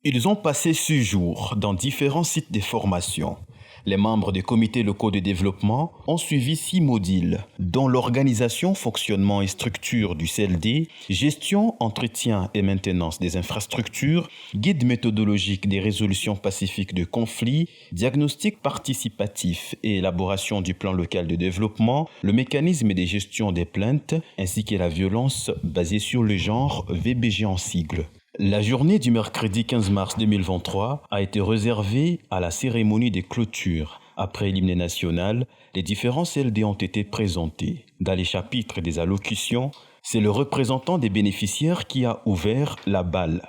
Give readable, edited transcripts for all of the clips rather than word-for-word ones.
Ils ont passé 6 jours dans différents sites de formation. Les membres des comités locaux de développement ont suivi 6 modules, dont l'organisation, fonctionnement et structure du CLD, gestion, entretien et maintenance des infrastructures, guide méthodologique des résolutions pacifiques de conflits, diagnostic participatif et élaboration du plan local de développement, le mécanisme de gestion des plaintes, ainsi que la violence basée sur le genre VBG en sigle. La journée du mercredi 15 mars 2023 a été réservée à la cérémonie de clôture. Après l'hymne national, les différents CLD ont été présentés. Dans les chapitres des allocutions, c'est le représentant des bénéficiaires qui a ouvert la balle.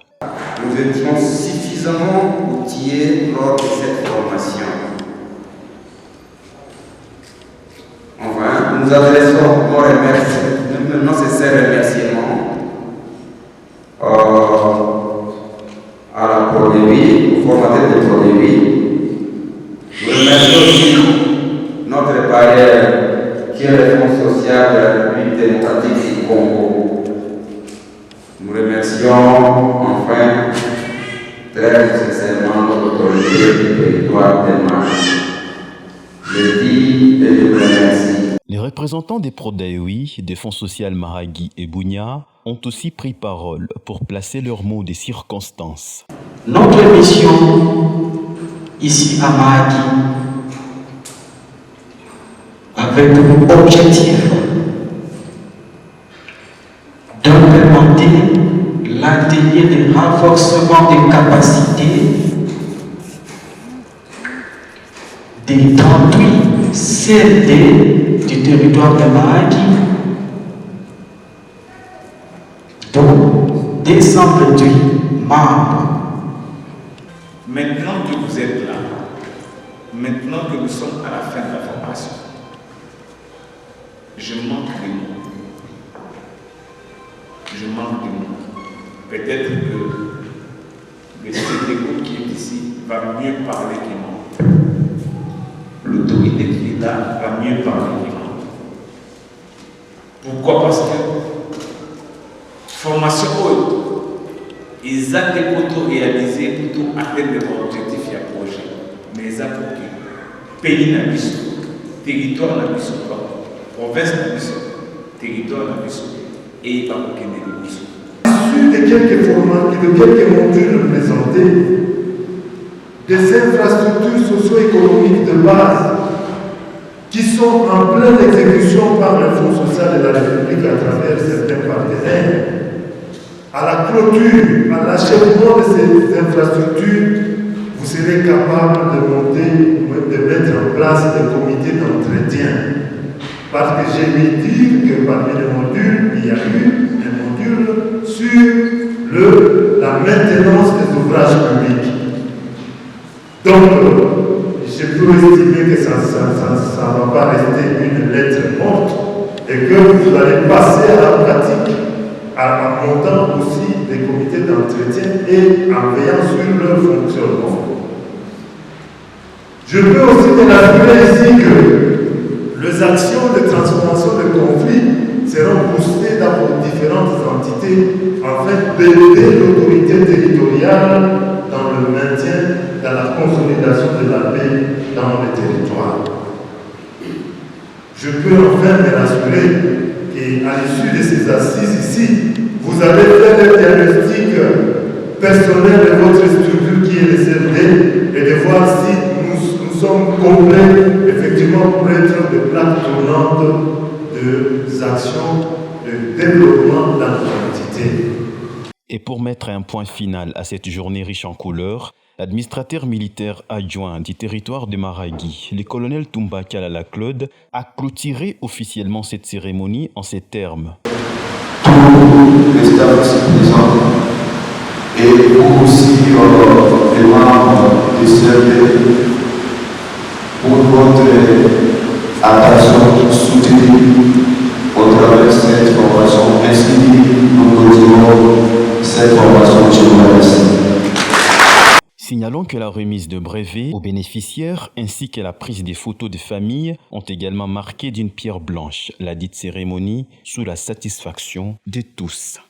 Nous étions suffisamment outillés lors de cette formation. Enfin, nous adressons nos remerciements, nos sincères remerciements à la PRODEVI, au formateur de PRODEVI. Nous remercions aussi notre partenaire qui est le Fonds social de la République démocratique du Congo. Nous remercions enfin très sincèrement notre autorité du territoire de Mali. Je dis et je vous remercie. Les représentants des PRODEVI, des Fonds social Maragui et Bunia ont aussi pris parole pour placer leurs mots des circonstances. Notre mission ici à Maragui, avec pour objectif d'implémenter l'atelier de renforcement des capacités des 38 CLD du territoire de Maragui, dont 228 membres. Maintenant que vous êtes là, maintenant que nous sommes à la fin de la formation, je manque de mots. Je manque de mots. Peut-être que le CDO qui est ici va mieux parler que moi. L'autorité qui est là va mieux parler que moi. Pourquoi? Parce que formation haute, ils ont des plutôt réalisés, plutôt atteindre leur objectif et un projet. Mais ils ont pour que pays n'a plus, territoire n'a plus, province n'a plus, territoire n'a plus, et il n'y a pas aucun négociation. Issu de quelques modules présentés, des infrastructures socio-économiques de base qui sont en pleine exécution par le Fonds social de la République à travers certains partenaires, à la clôture, à l'achèvement de ces infrastructures, vous serez capable de monter, de mettre en place des comités d'entretien. Parce que j'ai ouï dire que parmi les modules, il y a eu un module sur la maintenance des ouvrages publics. Donc, je peux estimer que ça ne va pas rester une lettre morte et que vous allez passer à la pratique en montant aussi des comités d'entretien et en veillant sur leur fonctionnement. Je peux aussi me rassurer ici que les actions de transformation de conflits seront boostées dans vos différentes entités afin d'aider l'autorité territoriale dans le maintien, dans la consolidation de la paix dans le territoire. Je peux enfin me rassurer qu'à l'issue de ces assises ici, vous avez fait le diagnostic personnel de votre structure qui est le CLD et de voir si nous sommes complets effectivement pour être des plaques tournantes des actions de développement dans notre entité. Et pour mettre un point final à cette journée riche en couleurs, l'administrateur militaire adjoint du territoire de Maragui, le colonel Toumba Kalala Claude, a clôturé officiellement cette cérémonie en ces termes. Tous les staffs ici présents et vous aussi les membres du CLD pour votre attention soutenue au travers de cette formation. Ainsi, nous continuons cette formation. Je vous remercie. Signalons que la remise de brevets aux bénéficiaires ainsi que la prise des photos de famille ont également marqué d'une pierre blanche la dite cérémonie sous la satisfaction de tous.